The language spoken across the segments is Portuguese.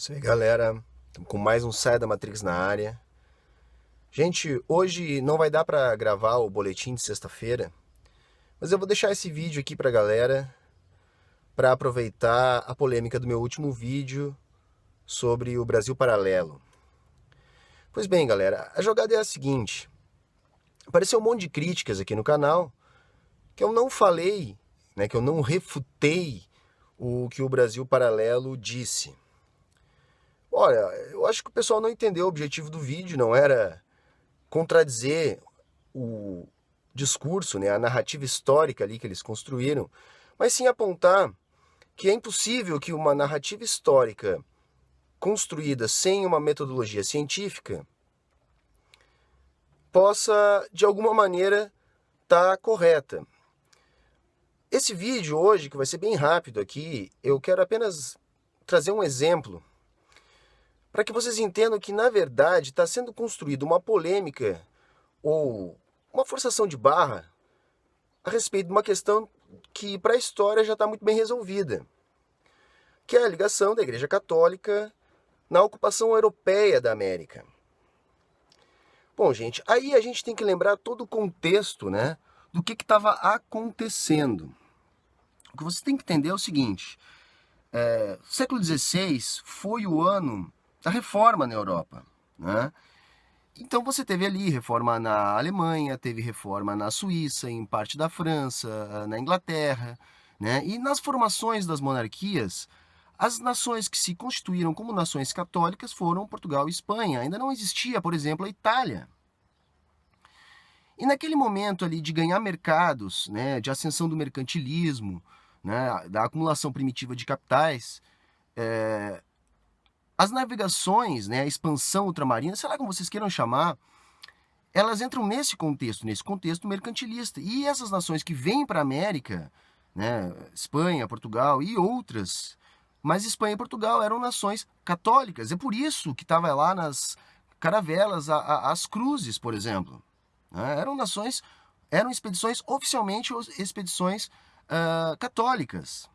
Isso aí, galera. Estamos com mais um Saia da Matrix na área. Gente, hoje não vai dar para gravar o boletim de sexta-feira, mas eu vou deixar esse vídeo aqui para a galera para aproveitar a polêmica do meu último vídeo sobre o Brasil Paralelo. Pois bem, galera, a jogada é a seguinte. Apareceu um monte de críticas aqui no canal que eu não falei, que eu não refutei o que o Brasil Paralelo disse. Olha, eu acho que o pessoal não entendeu o objetivo do vídeo, não era contradizer o discurso, a narrativa histórica ali que eles construíram, mas sim apontar que é impossível que uma narrativa histórica construída sem uma metodologia científica possa, de alguma maneira, estar correta. Esse vídeo hoje, que vai ser bem rápido aqui, eu quero apenas trazer um exemplo para que vocês entendam que, na verdade, está sendo construída uma polêmica ou uma forçação de barra a respeito de uma questão que, para a história, já está muito bem resolvida, que é a ligação da Igreja Católica na ocupação europeia da América. Bom, gente, aí a gente tem que lembrar todo o contexto, do que estava acontecendo. O que você tem que entender é o seguinte, século XVI foi o ano da reforma na Europa, Então você teve ali reforma na Alemanha, teve reforma na Suíça, em parte da França, na Inglaterra, E nas formações das monarquias, as nações que se constituíram como nações católicas foram Portugal e Espanha. Ainda não existia, por exemplo, a Itália. E naquele momento ali de ganhar mercados, de ascensão do mercantilismo, da acumulação primitiva de capitais, as navegações, a expansão ultramarina, sei lá como vocês queiram chamar, elas entram nesse contexto mercantilista. E essas nações que vêm para a América, Espanha, Portugal e outras, mas Espanha e Portugal eram nações católicas. É por isso que estava lá nas caravelas as cruzes, por exemplo. Eram expedições, oficialmente expedições católicas.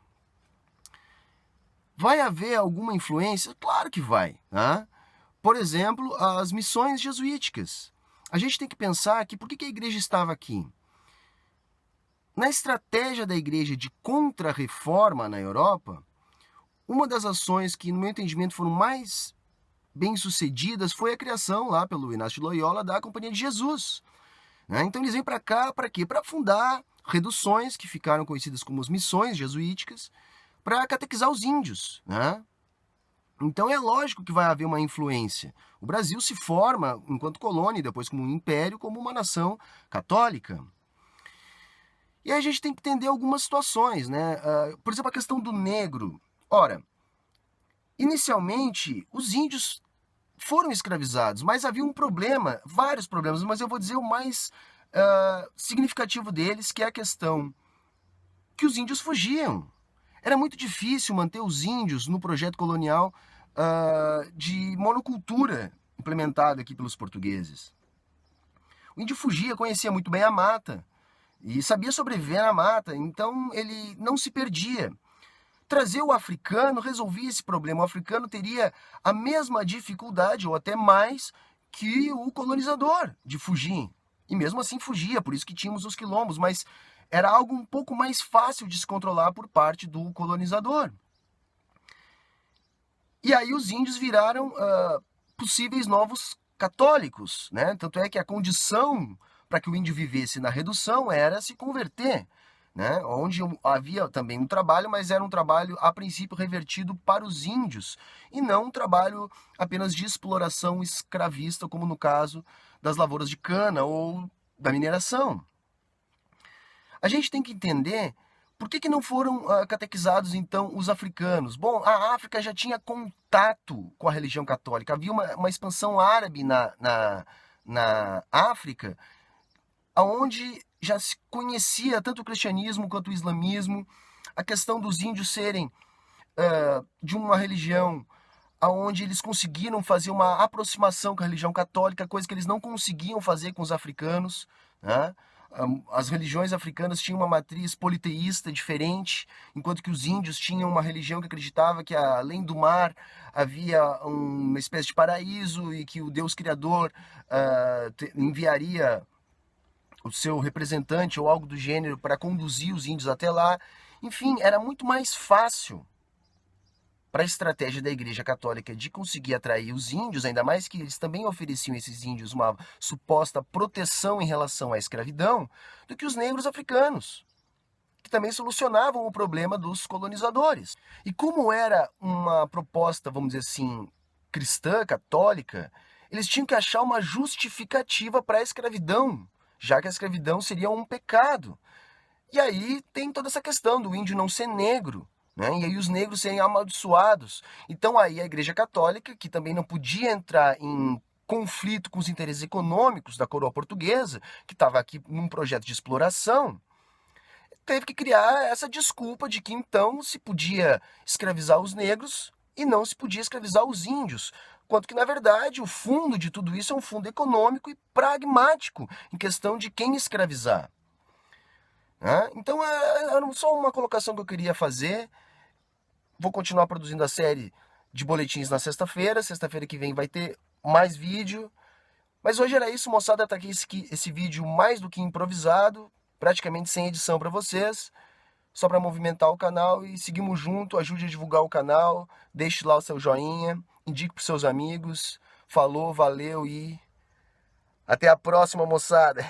Vai haver alguma influência? Claro que vai. Por exemplo, as missões jesuíticas. A gente tem que pensar que por que a igreja estava aqui? Na estratégia da igreja de contra-reforma na Europa, uma das ações que, no meu entendimento, foram mais bem-sucedidas foi a criação, lá pelo Inácio de Loyola, da Companhia de Jesus. Então eles vêm para cá para quê? Para fundar reduções que ficaram conhecidas como as missões jesuíticas, para catequizar os índios, Então é lógico que vai haver uma influência. O Brasil se forma, enquanto colônia, depois como um império, como uma nação católica. E aí a gente tem que entender algumas situações, Por exemplo, a questão do negro. Ora, inicialmente, os índios foram escravizados, mas havia um problema, vários problemas, mas eu vou dizer o mais significativo deles, que é a questão que os índios fugiam. Era muito difícil manter os índios no projeto colonial de monocultura implementado aqui pelos portugueses. O índio fugia, conhecia muito bem a mata e sabia sobreviver na mata, então ele não se perdia. Trazer o africano resolvia esse problema. O africano teria a mesma dificuldade, ou até mais, que o colonizador de fugir. E mesmo assim fugia, por isso que tínhamos os quilombos, mas era algo um pouco mais fácil de se controlar por parte do colonizador. E aí os índios viraram possíveis novos católicos, Tanto é que a condição para que o índio vivesse na redução era se converter, Onde havia também um trabalho, mas era um trabalho, a princípio, revertido para os índios, e não um trabalho apenas de exploração escravista, como no caso das lavouras de cana ou da mineração. A gente tem que entender por que não foram catequizados, então, os africanos. Bom, a África já tinha contato com a religião católica. Havia uma expansão árabe na África, onde já se conhecia tanto o cristianismo quanto o islamismo. A questão dos índios serem de uma religião onde eles conseguiram fazer uma aproximação com a religião católica, coisa que eles não conseguiam fazer com os africanos, As religiões africanas tinham uma matriz politeísta diferente, enquanto que os índios tinham uma religião que acreditava que além do mar havia uma espécie de paraíso e que o Deus Criador enviaria o seu representante ou algo do gênero para conduzir os índios até lá. Enfim, era muito mais fácil para a estratégia da Igreja Católica de conseguir atrair os índios, ainda mais que eles também ofereciam a esses índios uma suposta proteção em relação à escravidão, do que os negros africanos, que também solucionavam o problema dos colonizadores. E como era uma proposta, vamos dizer assim, cristã, católica, eles tinham que achar uma justificativa para a escravidão, já que a escravidão seria um pecado. E aí tem toda essa questão do índio não ser negro, né? E aí os negros serem amaldiçoados. Então aí a Igreja Católica, que também não podia entrar em conflito com os interesses econômicos da coroa portuguesa, que estava aqui num projeto de exploração, teve que criar essa desculpa de que então se podia escravizar os negros e não se podia escravizar os índios. Quanto que, na verdade, o fundo de tudo isso é um fundo econômico e pragmático, em questão de quem escravizar. Então, era só uma colocação que eu queria fazer. Vou continuar produzindo a série de boletins na sexta-feira. Sexta-feira que vem vai ter mais vídeo. Mas hoje era isso, moçada. Tá aqui esse vídeo mais do que improvisado, praticamente sem edição para vocês, só para movimentar o canal. E seguimos junto, ajude a divulgar o canal, deixe lá o seu joinha, indique para seus amigos. Falou, valeu e até a próxima, moçada!